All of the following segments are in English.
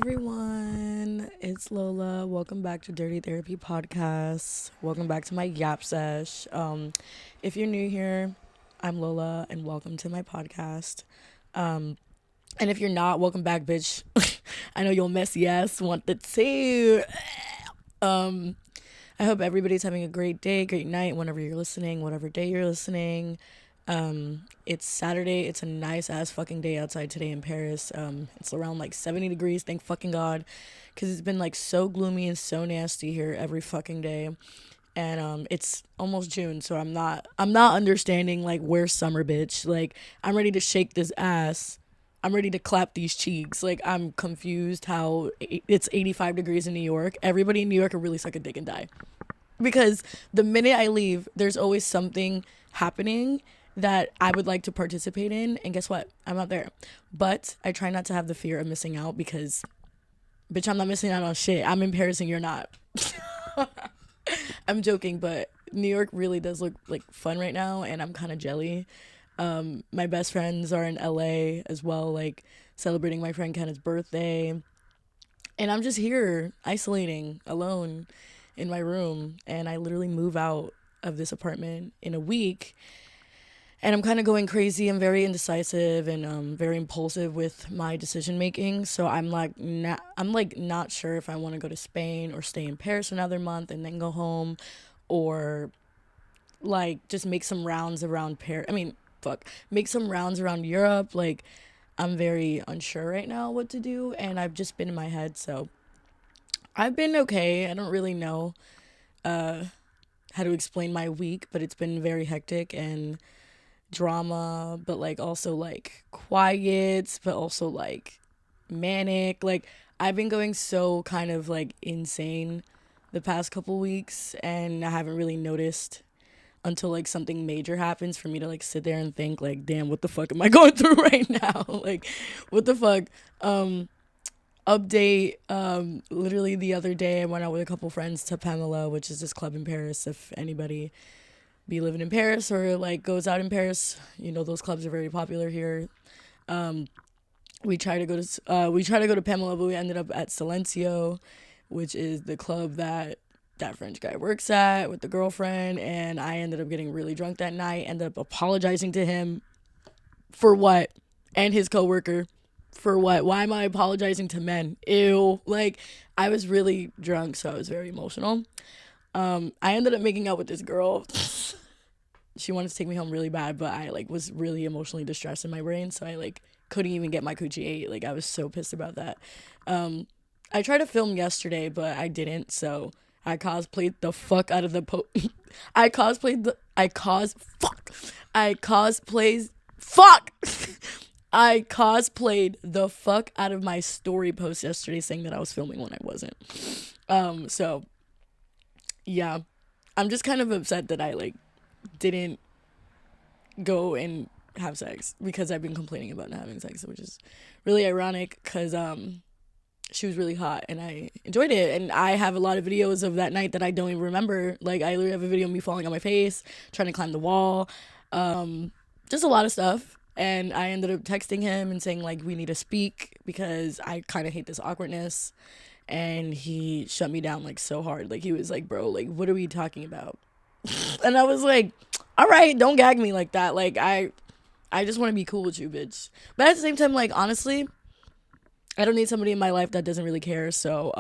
everyone, it's Lola. Welcome back to Dirty Therapy Podcast. Welcome back to my Yap Sesh. If you're new here, I'm Lola, and welcome to my podcast. Um, and if you're not, welcome back, bitch. I know you'll miss yes, want the tea. Um, I hope everybody's having a great day, great night, whenever you're listening, whatever day you're listening. It's Saturday. It's a nice ass fucking day outside today in Paris. It's around like 70 degrees. Thank fucking God. Because it's been like so gloomy and so nasty here every fucking day. And it's almost June, so I'm not understanding like where's summer, bitch. Like I'm ready to shake this ass. I'm ready to clap these cheeks. Like I'm confused how it's 85 degrees in New York. Everybody in New York will really suck a dick and die. Because the minute I leave, there's always something happening that I would like to participate in, and guess what? I'm not there. But I try not to have the fear of missing out because, bitch, I'm not missing out on shit. I'm in Paris and you're not. I'm joking, but New York really does look like fun right now, and I'm kind of jelly. My best friends are in LA as well, like celebrating my friend Kenneth's birthday, and I'm just here isolating alone in my room, and I literally move out of this apartment in a week, and I'm kind of going crazy. I'm very indecisive and very impulsive with my decision making. So I'm like not sure if I want to go to Spain or stay in Paris another month and then go home, or like just make some rounds around Paris. I mean, fuck, make some rounds around Europe. Like I'm very unsure right now what to do, and I've just been in my head. So I've been okay. I don't really know uh, how to explain my week, but it's been very hectic and drama, but like also like quiet, but also like manic. Like I've been going so kind of like insane the past couple weeks, and I haven't really noticed until like something major happens for me to like sit there and think like, damn, what the fuck am I going through right now? Like what the fuck? Um Update, literally the other day I went out with a couple friends to Pamela, which is this club in Paris. If anybody be living in Paris or like goes out in Paris, you know those clubs are very popular here. Um, we try to go to Pamela, but we ended up at Silencio, which is the club that that French guy works at with the girlfriend, and I ended up getting really drunk that night. Ended up apologizing to him for what, and his coworker for what? Why am I apologizing to men? Ew. Like I was really drunk, so I was very emotional. I ended up making out with this girl. She wanted to take me home really bad, but I like was really emotionally distressed in my brain, so I like couldn't even get my coochie ate. Like I was so pissed about that. Um, I tried to film yesterday, but I didn't. So I cosplayed the fuck out of the I cosplayed the I cos fuck. I cosplays fuck. I cosplayed the fuck out of my story post yesterday, saying that I was filming when I wasn't. So yeah, I'm just kind of upset that I like didn't go and have sex because I've been complaining about not having sex, which is really ironic because she was really hot and I enjoyed it. And I have a lot of videos of that night that I don't even remember. Like I literally have a video of me falling on my face, trying to climb the wall, just a lot of stuff. And I ended up texting him and saying like we need to speak because I kind of hate this awkwardness. And he shut me down like so hard. Like he was like, bro, like what are we talking about? And I was like, all right, don't gag me like that. Like I just want to be cool with you, bitch. But at the same time, like honestly, I don't need somebody in my life that doesn't really care. So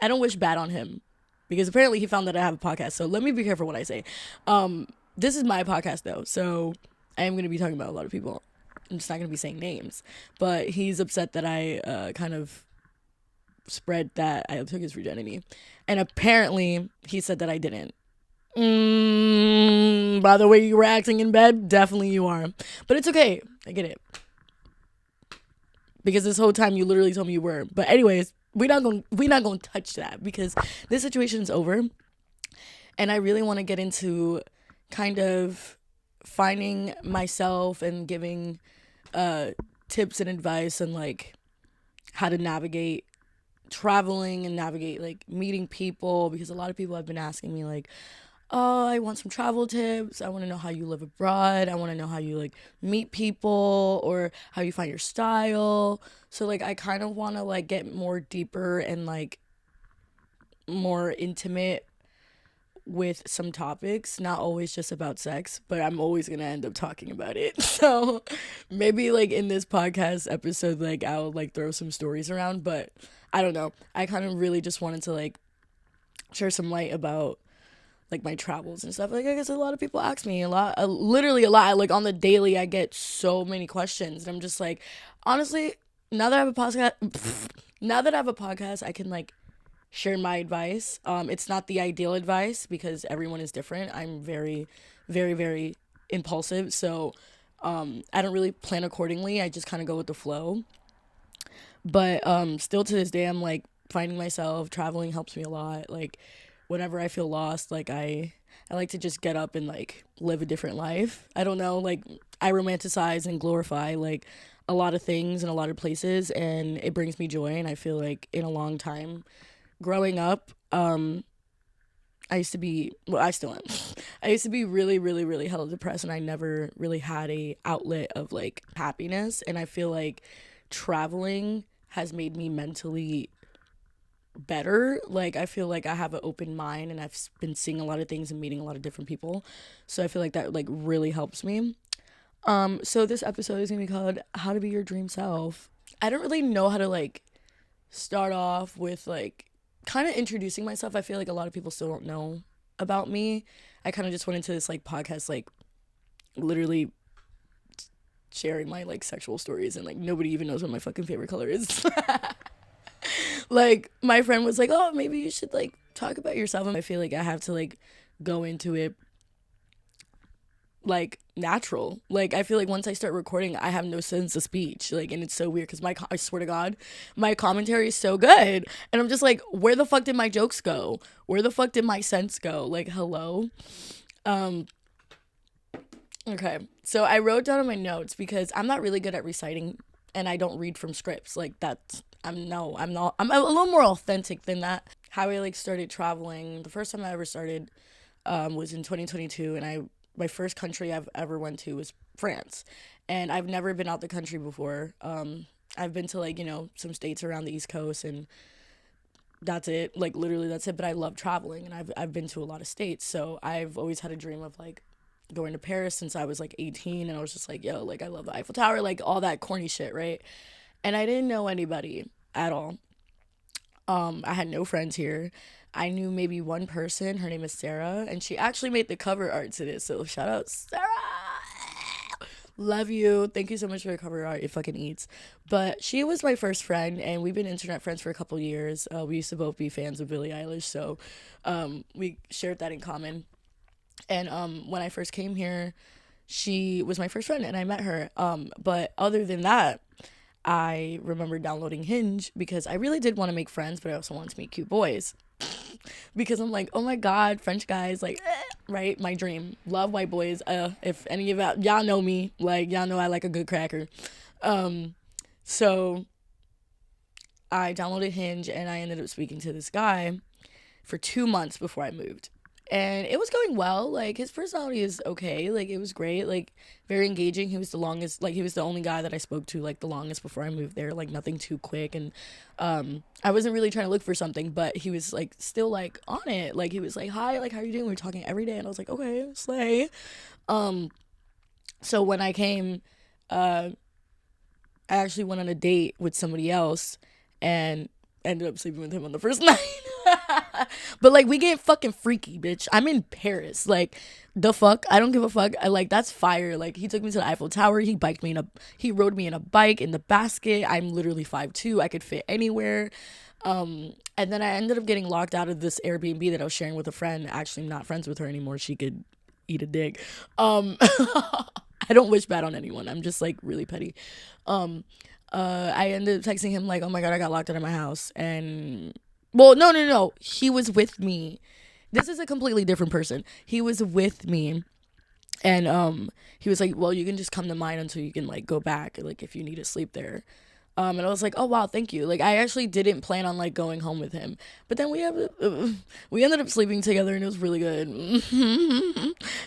I don't wish bad on him because apparently he found that I have a podcast. So let me be careful what I say. This is my podcast though, so I am gonna be talking about a lot of people. I'm just not gonna be saying names. But he's upset that I kind of spread that I took his virginity, and apparently he said that I didn't. By the way you were acting in bed, definitely you are. But it's okay. I get it. Because this whole time you literally told me you were. But anyways, we're not gonna touch that because this situation's over. And I really want to get into kind of finding myself and giving tips and advice and like how to navigate traveling and navigate like meeting people because a lot of people have been asking me like oh, I want some travel tips. I want to know how you live abroad. I want to know how you like meet people or how you find your style. So like I kind of want to like get more deeper and like more intimate with some topics, not always just about sex, but I'm always gonna end up talking about it. So maybe like in this podcast episode, like I'll like throw some stories around, but I don't know. I kind of really just wanted to like share some light about like my travels and stuff. Like I guess a lot of people ask me a lot, literally a lot. Like on the daily, I get so many questions, and I'm just like, honestly, now that I have a podcast, now that I have a podcast, I can like share my advice. It's not the ideal advice because everyone is different. I'm very, very, very impulsive, so I don't really plan accordingly. I just kind of go with the flow. But still to this day, I'm like finding myself. Traveling helps me a lot. Like whenever I feel lost, like I like to just get up and like live a different life. I don't know, like I romanticize and glorify like a lot of things in a lot of places, and it brings me joy. And I feel like in a long time growing up, I used to be, well, I still am. I used to be really, really, really hella depressed, and I never really had a outlet of like happiness. And I feel like traveling has made me mentally better. Like I feel like I have an open mind, and been seeing a lot of things and meeting a lot of different people. So I feel like that like really helps me. So this episode is gonna be called "How to Be Your Dream Self." I don't really know how to like start off with like kind of introducing myself. I feel like a lot of people still don't know about me. I kind of just went into this like podcast like literally sharing my like sexual stories, and like nobody even knows what my fucking favorite color is. Like my friend was like, "Oh, maybe you should like talk about yourself." And I feel like I have to like go into it like natural. Like I feel like once I start recording, I have no sense of speech. Like, and it's so weird because I swear to God, my commentary is so good, and I'm just like, where the fuck did my jokes go? Where the fuck did my sense go? Like, hello. Um. Okay, so I wrote down in my notes because I'm not really good at reciting, and I don't read from scripts. Like that's I'm no, I'm not. I'm a little more authentic than that. How I like started traveling. The first time I ever started was in 2022, and my first country I've ever went to was France, and I've never been out the country before. I've been to like some states around the East Coast, and that's it. Like literally that's it. But I love traveling, and I've been to a lot of states, so I've always had a dream of like going to Paris since I was like 18, and I was just like, yo, like I love the Eiffel Tower, like all that corny shit, right? And I didn't know anybody at all. I had no friends here. I knew maybe one person. Her name is Sarah, and she actually made the cover art to this. So shout out Sarah. Love you. Thank you so much for the cover art. It fucking eats. But she was my first friend, and we've been internet friends for a couple years. We used to both be fans of Billie Eilish, so we shared that in common. And when I first came here, she was my first friend, and I met her. But other than that, I remember downloading Hinge because I really did want to make friends, but I also wanted to meet cute boys. Because I'm like, oh my God, French guys, like, right? My dream. Love white boys. If any of y'all know me, like, y'all know I like a good cracker. So I downloaded Hinge, and I ended up speaking to this guy for 2 months before I moved. And it was going well. Like his personality is okay. Like it was great. Like very engaging. He was the longest. Like he was the only guy that I spoke to like the longest before I moved there. Like nothing too quick. And I wasn't really trying to look for something, but he was like still like on it. Like he was like, "Hi, like how you doing?" We were talking every day, and I was like, "Okay, slay." So when I came, I actually went on a date with somebody else, and ended up sleeping with him on the first night. But like we get fucking freaky, bitch. I'm in Paris. Like the fuck? I don't give a fuck. I like that's fire. Like he took me to the Eiffel Tower. He rode me in a bike in the basket. I'm literally 5'2". I could fit anywhere. And then I ended up getting locked out of this Airbnb that I was sharing with a friend. Actually, I'm not friends with her anymore. She could eat a dick. I don't wish bad on anyone. I'm just like really petty. I ended up texting him like, "Oh my God, I got locked out of my house." And well, no. He was with me. This is a completely different person. He was with me, and he was like, "Well, you can just come to mine until you can like go back, like if you need to sleep there." And I was like, oh wow, thank you. Like I actually didn't plan on like going home with him, but then we ended up sleeping together and it was really good.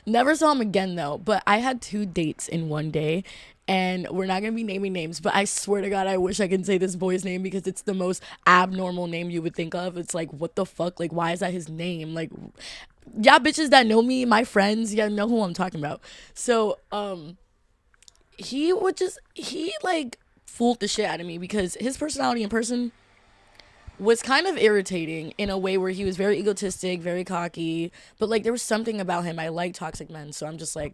Never saw him again though. But I had 2 dates in one day, and we're not gonna be naming names, but I swear to God, I wish I could say this boy's name because it's the most abnormal name you would think of. It's like, what the fuck? Like, why is that his name? Like, y'all bitches that know me, my friends, y'all know who I'm talking about. So, he like fooled the shit out of me because his personality in person was kind of irritating in a way where he was very egotistic, very cocky, but like there was something about him. I like toxic men, so I'm just like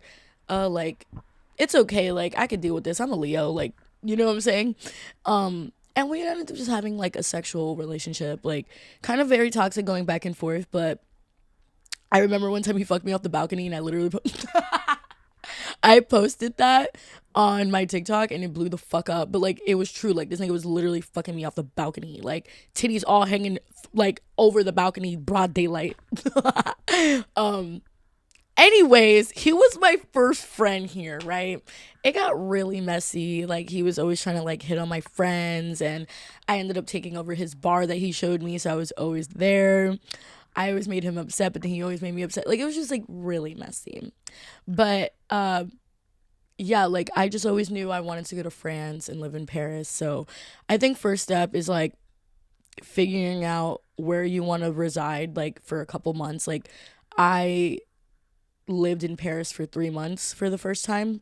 it's okay, like I could deal with this. I'm a Leo, like you know what I'm saying? And we ended up just having like a sexual relationship, like kind of very toxic going back and forth, but I remember one time he fucked me off the balcony and I literally I posted that on my TikTok and it blew the fuck up. But like it was true. Like this nigga was literally fucking me off the balcony. Like titties all hanging like over the balcony, broad daylight. um Anyways, he was my first friend here, right? It got really messy. Like he was always trying to like hit on my friends and I ended up taking over his bar that he showed me, so I was always there. I always made him upset, but then he always made me upset. Like it was just like really messy. But yeah, like I just always knew I wanted to go to France and live in Paris. So I think first step is like figuring out where you want to reside like for a couple months. Like I lived in Paris for 3 months for the first time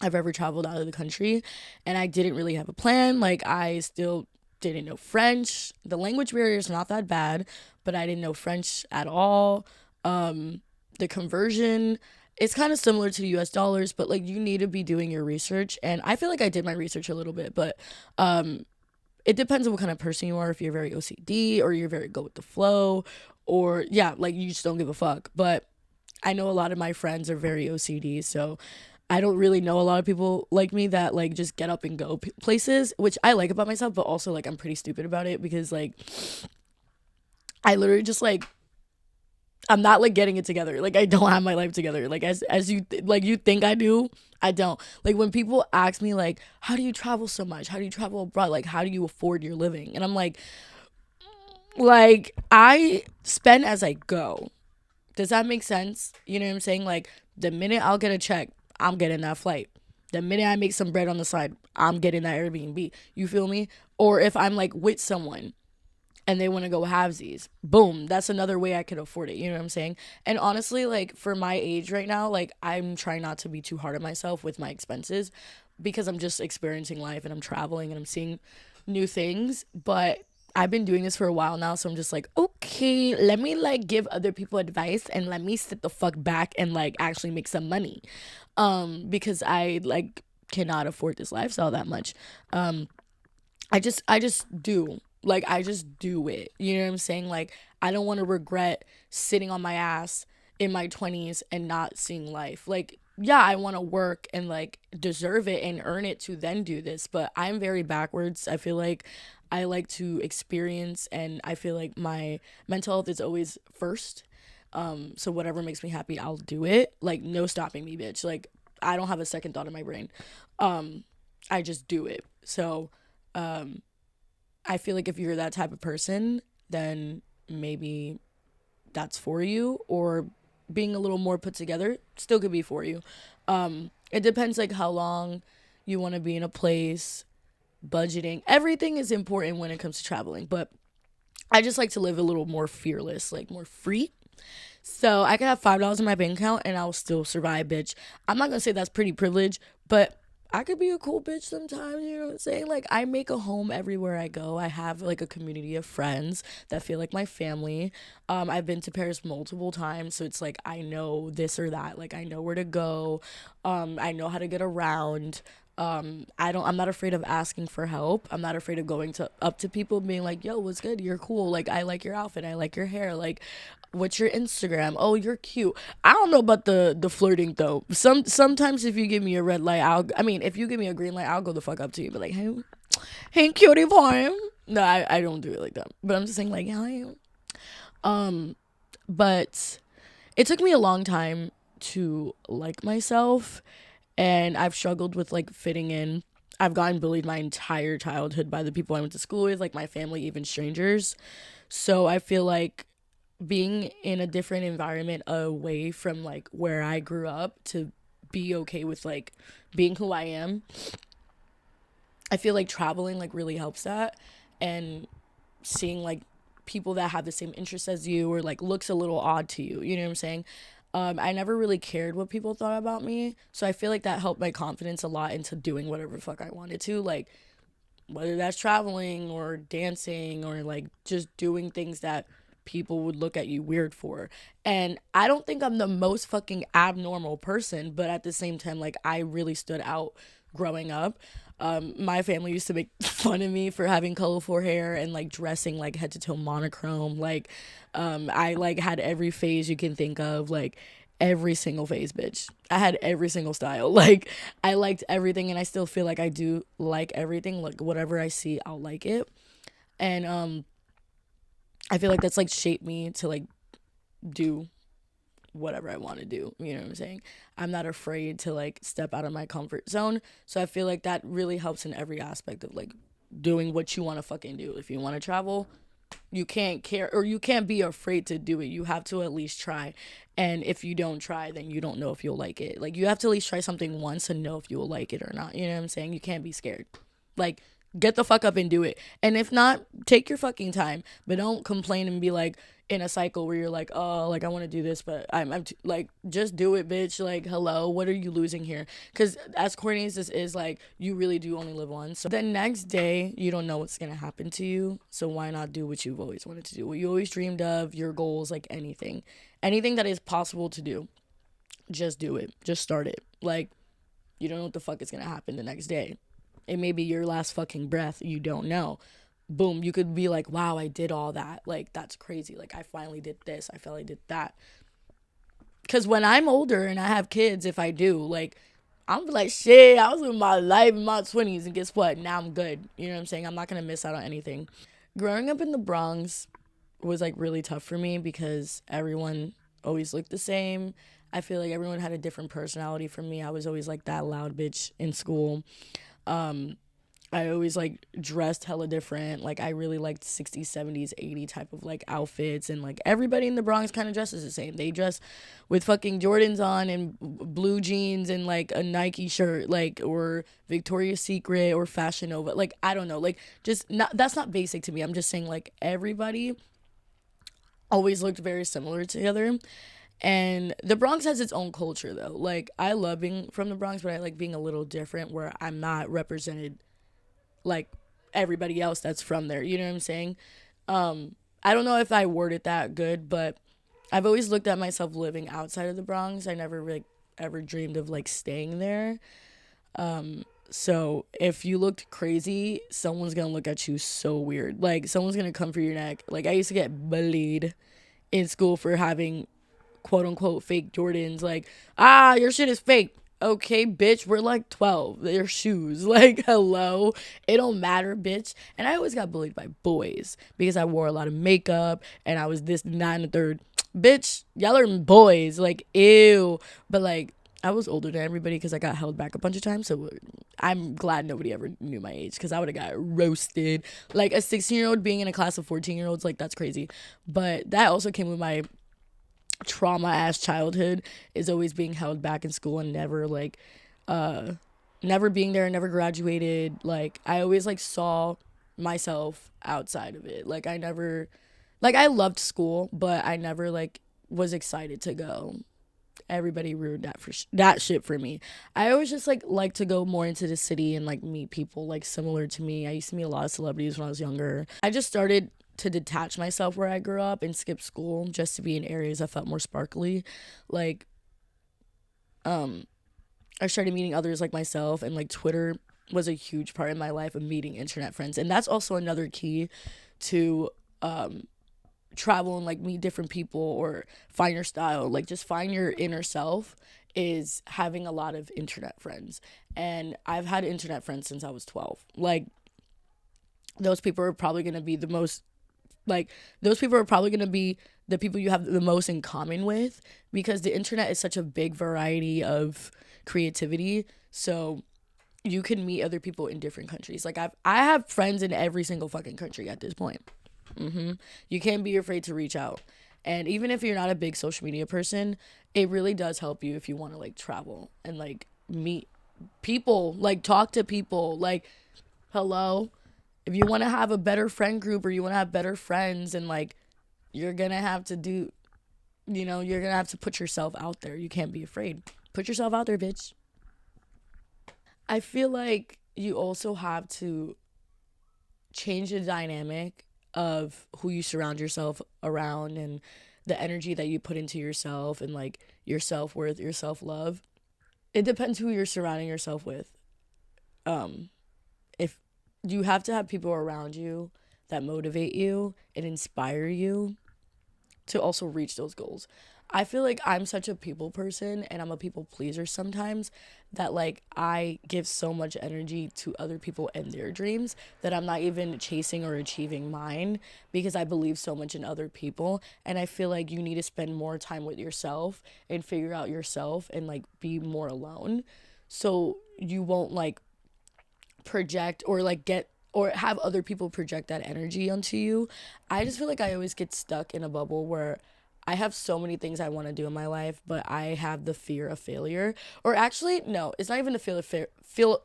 I've ever traveled out of the country, and I didn't really have a plan. Like I still didn't know French. The language barrier is not that bad, but I didn't know French at all. The conversion, it's kind of similar to US dollars, but like you need to be doing your research, and I feel like I did my research a little bit, but it depends on what kind of person you are. If you're very OCD or you're very go with the flow, or yeah, like you just don't give a fuck. But I know a lot of my friends are very OCD, so I don't really know a lot of people like me that like just get up and go places, which I like about myself, but also like I'm pretty stupid about it because like I literally just like I'm not like getting it together. Like I don't have my life together. Like as you like you think I do, I don't. Like when people ask me like, how do you travel so much? How do you travel abroad? Like how do you afford your living? And I'm like I spend as I go. Does that make sense? You know what I'm saying? Like the minute I'll get a check, I'm getting that flight. The minute I make some bread on the side, I'm getting that Airbnb. You feel me? Or if I'm like with someone and they want to go halvesies, boom, that's another way I could afford it. You know what I'm saying? And honestly, like for my age right now, like I'm trying not to be too hard on myself with my expenses because I'm just experiencing life and I'm traveling and I'm seeing new things. But I've been doing this for a while now, so I'm just like, okay, let me like give other people advice and let me sit the fuck back and like actually make some money. Because I like cannot afford this lifestyle that much. Um I just do. Like I just do it. You know what I'm saying? Like I don't want to regret sitting on my ass in my 20s and not seeing life. Like yeah, I want to work and like deserve it and earn it to then do this, but I'm very backwards. I feel like I like to experience and I feel like my mental health is always first. So whatever makes me happy, I'll do it. Like no stopping me, bitch. Like I don't have a second thought in my brain. I just do it. So I feel like if you're that type of person, then maybe that's for you, or being a little more put together still could be for you. It depends like how long you want to be in a place, budgeting. Everything is important when it comes to traveling, but I just like to live a little more fearless, like more free. So I could have $5 in my bank account and I'll still survive, bitch. I'm not gonna say that's pretty privilege, but I could be a cool bitch sometimes, you know what I'm saying? Like I make a home everywhere I go. I have like a community of friends that feel like my family. I've been to Paris multiple times, so it's like I know this or that. Like I know where to go. I know how to get around. I'm not afraid of asking for help. I'm not afraid of going to up to people being like, yo, what's good? You're cool. Like I like your outfit. I like your hair. Like what's your Instagram? Oh, you're cute. I don't know about the flirting though. Sometimes if you give me a red light, if you give me a green light, I'll go the fuck up to you. But like, hey cutie pie. No, I don't do it like that. But I'm just saying like, hi. Um, but it took me a long time to like myself, and I've struggled with like fitting in. I've gotten bullied my entire childhood by the people I went to school with, like my family, even strangers. So I feel like being in a different environment away from like where I grew up to be okay with like being who I am, I feel like traveling like really helps that, and seeing like people that have the same interests as you or like looks a little odd to you. You know what I'm saying? I never really cared what people thought about me, so I feel like that helped my confidence a lot into doing whatever the fuck I wanted to, like whether that's traveling or dancing or like just doing things that people would look at you weird for. And I don't think I'm the most fucking abnormal person, but at the same time, like I really stood out growing up. My family used to make fun of me for having colorful hair and like dressing like head to toe monochrome. Like, I like had every phase you can think of, like every single phase, bitch. I had every single style. Like, I liked everything, and I still feel like I do like everything. Like, whatever I see, I'll like it. And I feel like that's like shaped me to like do whatever I want to do. You know what I'm saying? I'm not afraid to like step out of my comfort zone. So I feel like that really helps in every aspect of like doing what you want to fucking do. If you want to travel, you can't care, or you can't be afraid to do it. You have to at least try. And if you don't try, then you don't know if you'll like it. Like, you have to at least try something once to know if you will like it or not. You know what I'm saying? You can't be scared. Like, get the fuck up and do it. And if not, take your fucking time. But don't complain and be like in a cycle where you're like, oh, like I want to do this, but like, just do it, bitch. Like, hello, what are you losing here? Because as corny as this is, like, you really do only live once. So the next day, you don't know what's gonna happen to you. So why not do what you've always wanted to do, what you always dreamed of, your goals, like anything that is possible to do. Just do it. Just start it. Like, you don't know what the fuck is gonna happen the next day. It may be your last fucking breath. You don't know. Boom. You could be like, wow, I did all that. Like, that's crazy. Like, I finally did this. I finally did that. Because when I'm older and I have kids, if I do, like, I'm like, shit, I was living my life in my 20s. And guess what? Now I'm good. You know what I'm saying? I'm not going to miss out on anything. Growing up in the Bronx was like really tough for me because everyone always looked the same. I feel like everyone had a different personality from me. I was always like that loud bitch in school. Um, I always like dressed hella different. Like, I really liked 60s, 70s, 80 type of like outfits, and like everybody in the Bronx kind of dresses the same. They dress with fucking Jordans on and blue jeans and like a Nike shirt, like, or Victoria's Secret or Fashion Nova. Like, I don't know. Like, just not, that's not basic to me. I'm just saying, like, everybody always looked very similar together. And the Bronx has its own culture though. Like, I love being from the Bronx, but I like being a little different where I'm not represented like everybody else that's from there. You know what I'm saying? I don't know if I worded that good, but I've always looked at myself living outside of the Bronx. I never like ever dreamed of like staying there. So if you looked crazy, someone's gonna look at you so weird. Like, someone's gonna come for your neck. Like, I used to get bullied in school for having quote unquote fake Jordans. Like, your shit is fake. Okay, bitch, we're like 12. They're shoes. Like, hello. It don't matter, bitch. And I always got bullied by boys because I wore a lot of makeup and I was this, nine, and the third. Bitch, y'all are boys. Like, ew. But like, I was older than everybody because I got held back a bunch of times. So I'm glad nobody ever knew my age because I would have got roasted. Like, a 16-year-old being in a class of 14-year-olds, like, that's crazy. But that also came with my trauma ass childhood, is always being held back in school and never like never being there, never graduated. Like, I always like saw myself outside of it. Like, I never, like, I loved school, but I never like was excited to go. Everybody ruined that that shit for me. I always just like to go more into the city and like meet people like similar to me. I used to meet a lot of celebrities when I was younger. I just started to detach myself where I grew up and skip school just to be in areas I felt more sparkly. Like, I started meeting others like myself, and like Twitter was a huge part in my life of meeting internet friends. And that's also another key to travel and like meet different people or find your style. Like, just find your inner self, is having a lot of internet friends. And I've had internet friends since I was 12. Like, those people are probably going to be the most, like, those people are probably going to be the people you have the most in common with, because the internet is such a big variety of creativity. So you can meet other people in different countries. Like I have friends in every single fucking country at this point. You can't be afraid to reach out. And even if you're not a big social media person, it really does help you if you want to like travel and like meet people, like talk to people, like hello. If you want to have a better friend group or you want to have better friends and like you're going to have to do, you're going to have to put yourself out there. You can't be afraid. Put yourself out there, bitch. I feel like you also have to change the dynamic of who you surround yourself around and the energy that you put into yourself and like your self-worth, your self-love. It depends who you're surrounding yourself with. If you have to have people around you that motivate you and inspire you to also reach those goals. I feel like I'm such a people person and I'm a people pleaser sometimes that like I give so much energy to other people and their dreams that I'm not even chasing or achieving mine because I believe so much in other people, and I feel like you need to spend more time with yourself and figure out yourself and like be more alone so you won't like project or like get or have other people project that energy onto you. I just feel like I always get stuck in a bubble where I have so many things I want to do in my life, but I have the fear of failure. Or actually, no, it's not even the fear of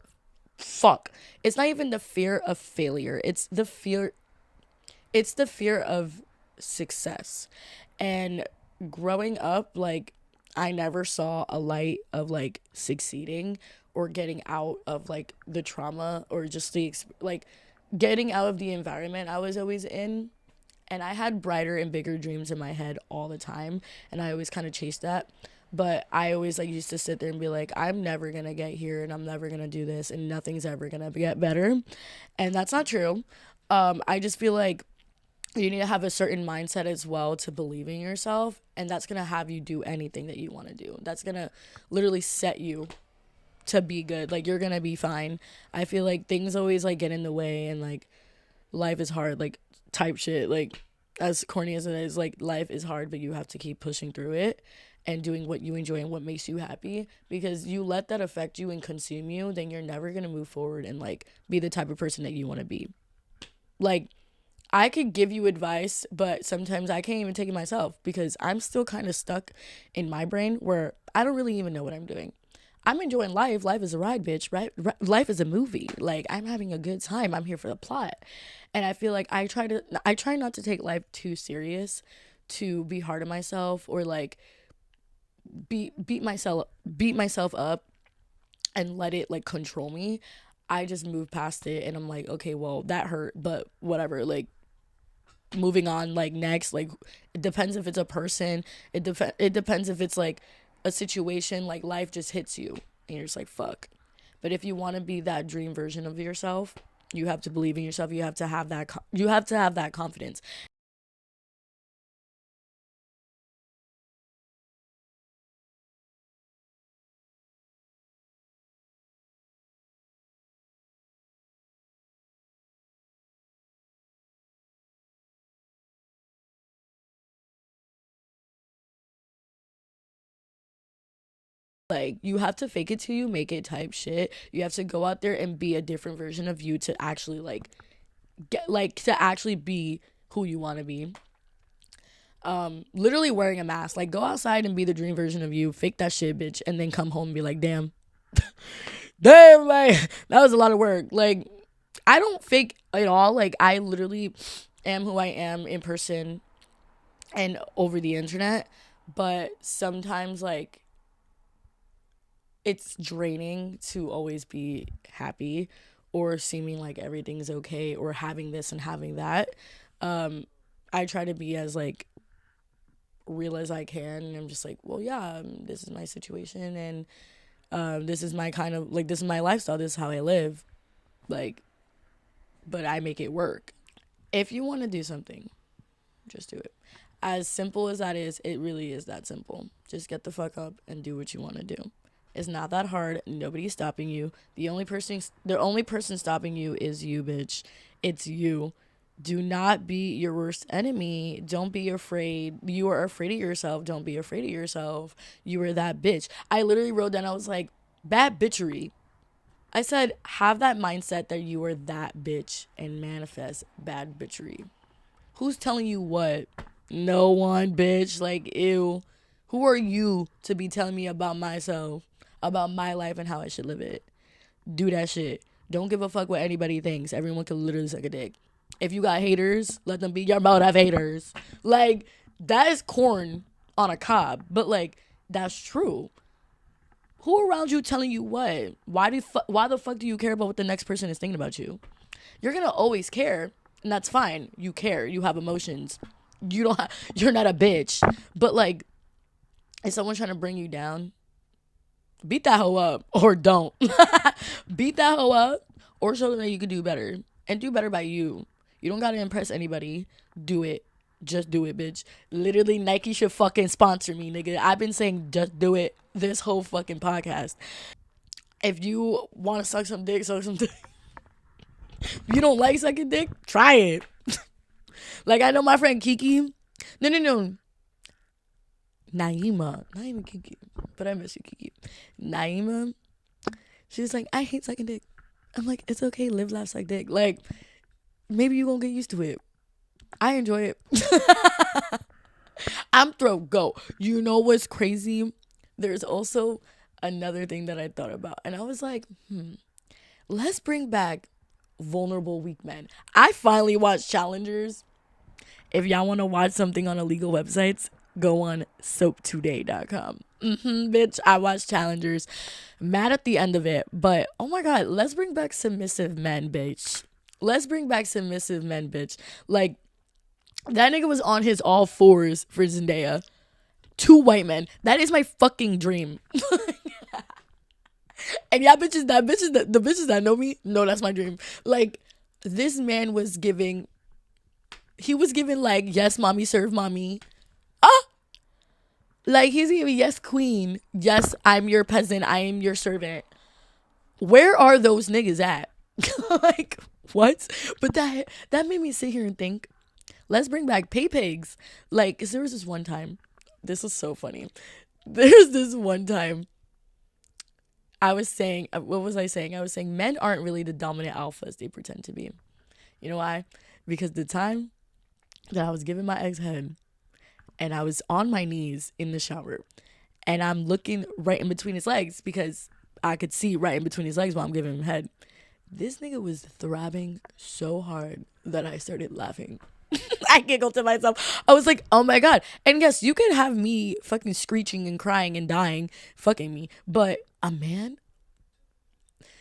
fuck. It's not even the fear of failure. It's the fear of success. And growing up, like I never saw a light of like succeeding or getting out of like the trauma or just like getting out of the environment I was always in. And I had brighter and bigger dreams in my head all the time, and I always kind of chased that. But I always like used to sit there and be like, I'm never gonna get here, and I'm never gonna do this, and nothing's ever gonna get better, and that's not true. I just feel like you need to have a certain mindset as well to believe in yourself, and that's gonna have you do anything that you want to do. That's gonna literally set you to be good. Like you're gonna be fine. I feel like things always like get in the way, and like life is hard, like type shit. Like as corny as it is, like life is hard, but you have to keep pushing through it and doing what you enjoy and what makes you happy, because you let that affect you and consume you, then you're never gonna move forward and like be the type of person that you want to be. Like I could give you advice, but sometimes I can't even take it myself because I'm still kind of stuck in my brain where I don't really even know what I'm doing. I'm enjoying life. Life is a ride, bitch. Right? Life is a movie. Like I'm having a good time. I'm here for the plot. And I feel like I try not to take life too serious, to be hard on myself or like beat myself up and let it like control me. I just move past it and I'm like, okay, well, that hurt, but whatever. Like moving on, like next. Like it depends if it's a person. It depends if it's like a situation. Like life just hits you and you're just like fuck. But if you want to be that dream version of yourself, you have to believe in yourself. You have to have that you have to have that confidence. Like you have to fake it till you make it type shit. You have to go out there and be a different version of you to actually like get like to actually be who you want to be. Literally wearing a mask. Like go outside and be the dream version of you. Fake that shit, bitch, and then come home and be like, damn, damn, like that was a lot of work. Like I don't fake at all. Like I literally am who I am in person and over the internet. But sometimes like it's draining to always be happy or seeming like everything's okay or having this and having that. Um, I try to be as like real as I can. And I'm just like, well, yeah, this is my situation, and this is my kind of like this is my lifestyle. This is how I live. Like, but I make it work. If you want to do something, just do it. As simple as that is, it really is that simple. Just get the fuck up and do what you want to do. It's not that hard. Nobody's stopping you. The only person stopping you is you, bitch. It's you. Do not be your worst enemy. Don't be afraid. You are afraid of yourself. Don't be afraid of yourself. You are that bitch. I literally wrote down, I was like, bad bitchery. I said, have that mindset that you are that bitch and manifest bad bitchery. Who's telling you what? No one, bitch. Like, ew. Who are you to be telling me about myself, about my life, and how I should live it? Do that shit. Don't give a fuck what anybody thinks. Everyone can literally suck a dick. If you got haters, let them be your mouth have haters. Like, that is corn on a cob. But, like, that's true. Who around you telling you what? Why the fuck do you care about what the next person is thinking about you? You're gonna always care, and that's fine. You care. You have emotions. You're not a bitch. But like, if someone's trying to bring you down, beat that hoe up or don't. Beat that hoe up or show them that you could do better and do better by you. You don't gotta impress anybody. Do it. Just do it, bitch. Literally, Nike should fucking sponsor me, nigga. I've been saying just do it this whole fucking podcast. If you want to suck some dick, suck some dick. If you don't like sucking dick, try it. Like, I know my friend Kiki. No. Naima. Not even Kiki. But I miss you, Kiki. Naima. She was like, I hate sucking dick. I'm like, it's okay. Live, laugh, suck dick. Like, maybe you gonna get used to it. I enjoy it. I'm throw go. You know what's crazy? There's also another thing that I thought about. And I was like, let's bring back vulnerable weak men. I finally watched Challengers. If y'all want to watch something on illegal websites, go on soaptoday.com. Bitch, I watched Challengers. Mad at the end of it. But, oh my God, let's bring back submissive men, bitch. Let's bring back submissive men, bitch. Like, that nigga was on his all fours for Zendaya. 2 white men. That is my fucking dream. And y'all bitches, the bitches that know me, no, that's my dream. Like, this man was giving, he was giving like, yes, mommy, serve mommy. Like, he's giving, yes, queen. Yes, I'm your peasant. I am your servant. Where are those niggas at? Like, what? But that made me sit here and think, let's bring back pay pigs. Like, 'cause there was this one time, this was so funny. There's this one time I was saying, what was I saying? I was saying men aren't really the dominant alphas they pretend to be. You know why? Because the time that I was giving my ex head and I was on my knees in the shower and I'm looking right in between his legs because I could see right in between his legs while I'm giving him head. This nigga was throbbing so hard that I started laughing. I giggled to myself. I was like, oh my God. And yes, you could have me fucking screeching and crying and dying, fucking me. But a man?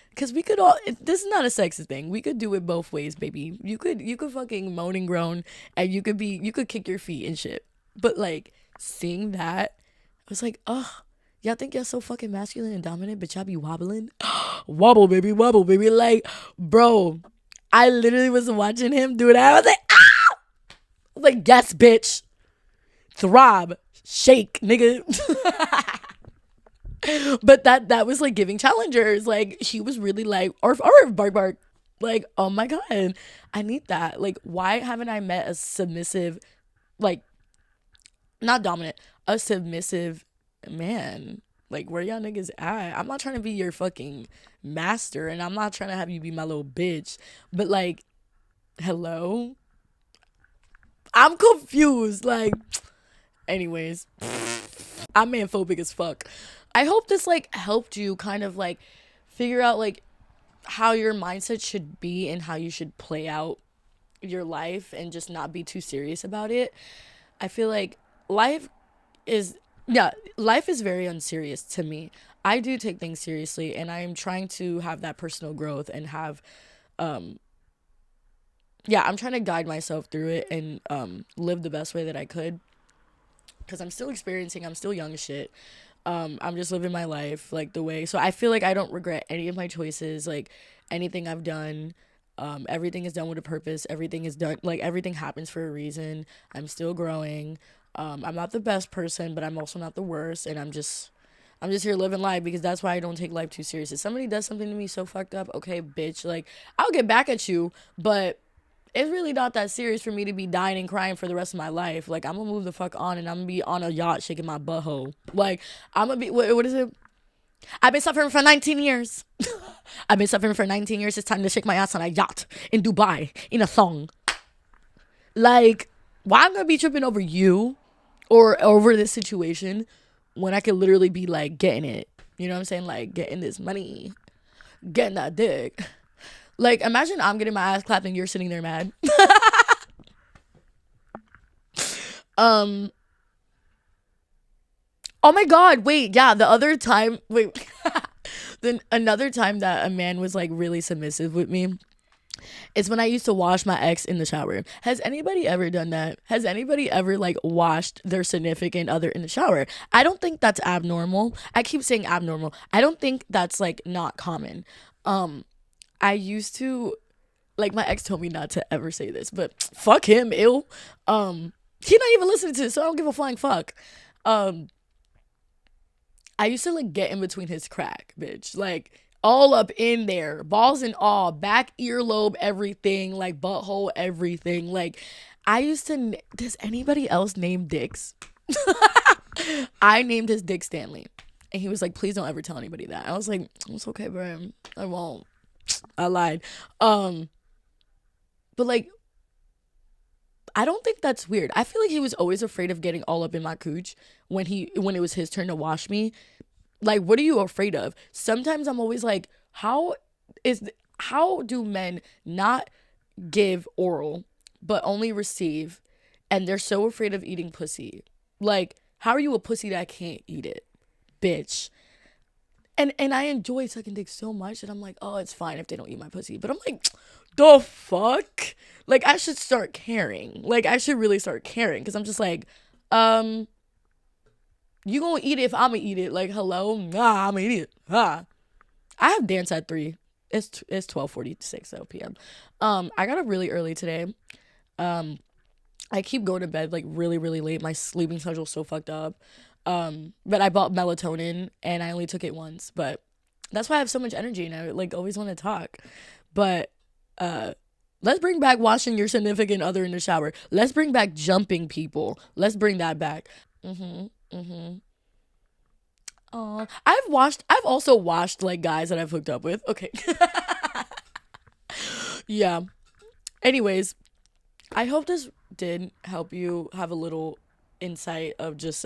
Because we could all, this is not a sexist thing. We could do it both ways, baby. You could fucking moan and groan and you could kick your feet and shit. But like, seeing that, I was like, oh, y'all think y'all so fucking masculine and dominant, but y'all be wobbling? Wobble, baby, wobble, baby. Like, bro, I literally was watching him do that. I was like, like, yes, bitch. Throb. Shake, nigga. But that was like giving challengers. Like, he was really like, arf, arf, bark, bark. Like, oh my God. I need that. Like, why haven't I met a submissive, like, not dominant, a submissive man? Like, where y'all niggas at? I'm not trying to be your fucking master and I'm not trying to have you be my little bitch. But like, hello? I'm confused. Like, anyways, I'm manphobic as fuck. I hope this like helped you kind of like figure out like how your mindset should be and how you should play out your life and just not be too serious about it. I feel like life is very unserious to me. I do take things seriously and I'm trying to have that personal growth and have I'm trying to guide myself through it and live the best way that I could. Because I'm still experiencing, I'm still young as shit. I'm just living my life like the way. So I feel like I don't regret any of my choices, like anything I've done. Everything is done with a purpose. Everything is done, like everything happens for a reason. I'm still growing. I'm not the best person, but I'm also not the worst. And I'm just here living life because that's why I don't take life too serious. If somebody does something to me so fucked up, okay, bitch, like I'll get back at you, but it's really not that serious for me to be dying and crying for the rest of my life. Like, I'm gonna move the fuck on and I'm gonna be on a yacht shaking my butthole. Like, I'm gonna be, what is it? I've been suffering for 19 years. I've been suffering for 19 years. It's time to shake my ass on a yacht in Dubai in a thong. Like, why I'm gonna be tripping over you or over this situation when I could literally be like getting it? You know what I'm saying? Like getting this money, getting that dick. Like, imagine I'm getting my ass clapped and you're sitting there mad. um. Oh my God! Wait, yeah. The other time, wait. Then another time that a man was like really submissive with me is when I used to wash my ex in the shower. Has anybody ever done that? Has anybody ever like washed their significant other in the shower? I don't think that's abnormal. I keep saying abnormal. I don't think that's like not common. I used to, like, my ex told me not to ever say this, but fuck him, ill. He not even listening to this, so I don't give a flying fuck. Um I used to like get in between his crack, bitch. Like all up in there, balls and all, back earlobe, everything, like butthole, everything. Like I used to. Does anybody else name dicks? I named his Dick Stanley, and he was like, "Please don't ever tell anybody that." I was like, "It's okay, bro. I won't." I lied. But like, I don't think that's weird. I feel like he was always afraid of getting all up in my cooch when it was his turn to wash me. Like, what are you afraid of? Sometimes I'm always like, how do men not give oral but only receive, and they're so afraid of eating pussy? Like, how are you a pussy that can't eat it, bitch? And I enjoy sucking dick so much that I'm like, oh, it's fine if they don't eat my pussy. But I'm like, the fuck? Like, I should start caring. Like, I should really start caring because I'm just like, um, you gonna eat it if I'm gonna eat it. Like, hello, nah, I'm gonna eat it. Ah, I have dance at 3. It's 12:46 p.m. I got up really early today. Um, I keep going to bed like really really late. My sleeping schedule's so fucked up. But I bought melatonin and I only took it once. But that's why I have so much energy and I like always want to talk. But uh let's bring back washing your significant other in the shower. Let's bring back jumping people. Let's bring that back. Mhm. Mhm. I've also washed like guys that I've hooked up with. Okay. Yeah. Anyways, I hope this did help you have a little insight of just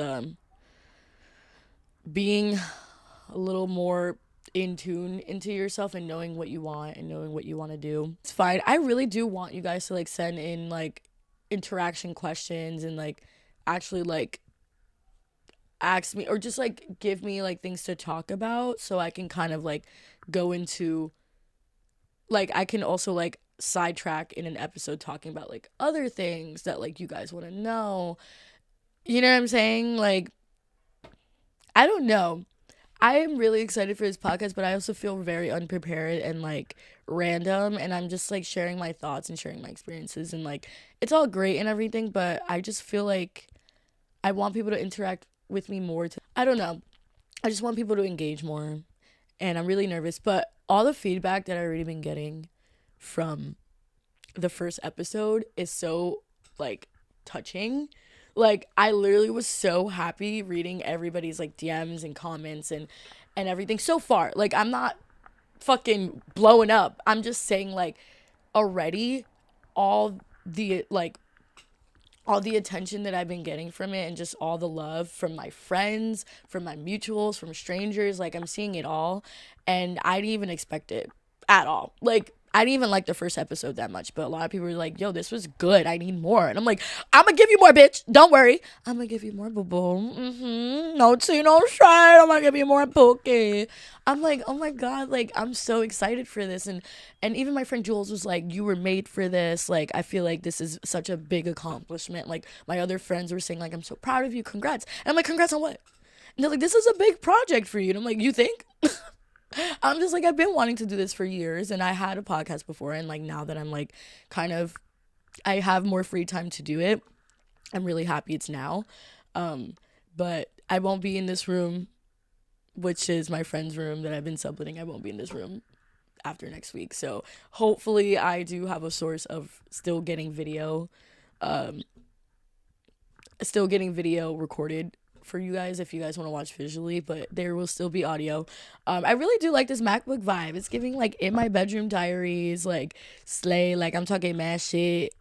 being a little more in tune into yourself and knowing what you want and knowing what you want to do. It's fine. I really do want you guys to like send in like interaction questions and like actually like ask me or just like give me like things to talk about so I can kind of like go into like I can also like sidetrack in an episode talking about like other things that like you guys want to know. You know what I'm saying? Like I don't know. I am really excited for this podcast, but I also feel very unprepared and like random. And I'm just like sharing my thoughts and sharing my experiences. And like, it's all great and everything, but I just feel like I want people to interact with me more. I don't know. I just want people to engage more. And I'm really nervous. But all the feedback that I've already been getting from the first episode is so like touching. Like I literally was so happy reading everybody's like DMs and comments and everything so far. Like I'm not fucking blowing up. I'm just saying like already all the like all the attention that I've been getting from it and just all the love from my friends, from my mutuals, from strangers, like I'm seeing it all and I didn't even expect it at all. Like I didn't even like the first episode that much, but a lot of people were like, yo, this was good. I need more. And I'm like, I'm gonna give you more, bitch. Don't worry. I'm gonna give you more, boo boo. No tea, no shade. I'm gonna give you more, pookie. I'm like, oh my God, like, I'm so excited for this. And even my friend Jules was like, you were made for this. Like, I feel like this is such a big accomplishment. Like, my other friends were saying, like, I'm so proud of you. Congrats. And I'm like, congrats on what? And they're like, this is a big project for you. And I'm like, you think? I'm just like, I've been wanting to do this for years and I had a podcast before and like now that I'm like kind of I have more free time to do it, I'm really happy it's now. But I won't be in this room, which is my friend's room that I've been subletting. I won't be in this room after next week. So hopefully I do have a source of still getting video recorded for you guys if you guys want to watch visually, but there will still be audio. I really do like this MacBook vibe. It's giving like in my bedroom diaries, like slay, like I'm talking mad shit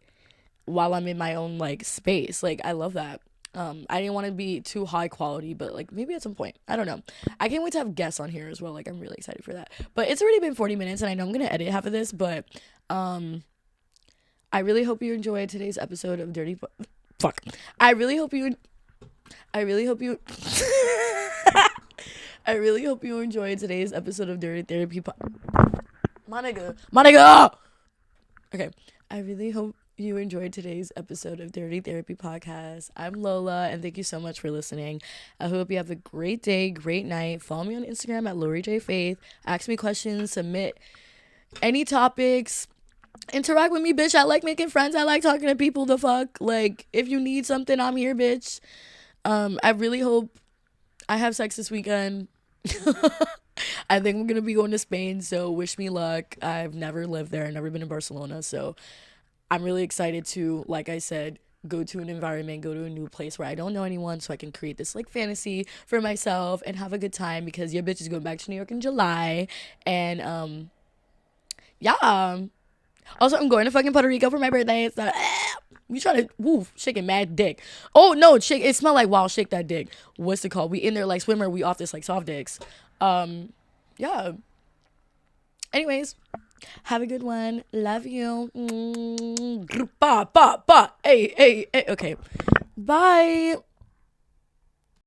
while I'm in my own like space. Like I love that. I didn't want to be too high quality, but like maybe at some point. I don't know. I can't wait to have guests on here as well. Like I'm really excited for that. But it's already been 40 minutes and I know I'm gonna edit half of this, but I really hope you enjoyed today's episode of Fuck. I really hope you I really hope you I really hope you enjoyed today's episode of Dirty Therapy My nigga. Okay. I really hope you enjoyed today's episode of Dirty Therapy Podcast. I'm Lola, and thank you so much for listening. I hope you have a great day, great night. Follow me on Instagram at Lori J Faith. Ask me questions, submit any topics. Interact with me, bitch. I like making friends. I like talking to people. The fuck, like, if you need something, I'm here, bitch. I really hope I have sex this weekend. I think we're gonna be going to Spain, so wish me luck. I've never lived there, never been in Barcelona, so I'm really excited to, like I said, go to an environment, go to a new place where I don't know anyone, so I can create this like fantasy for myself and have a good time, because your bitch is going back to New York in July. And yeah. Also, I'm going to fucking Puerto Rico for my birthday. So we try to shaking mad dick. Oh no, shake, it smelled like wow, shake that dick. What's it called? We in there like swimmer, we off this like soft dicks. Yeah. Anyways, have a good one. Love you. Ba ba ba. Hey. Okay. Bye.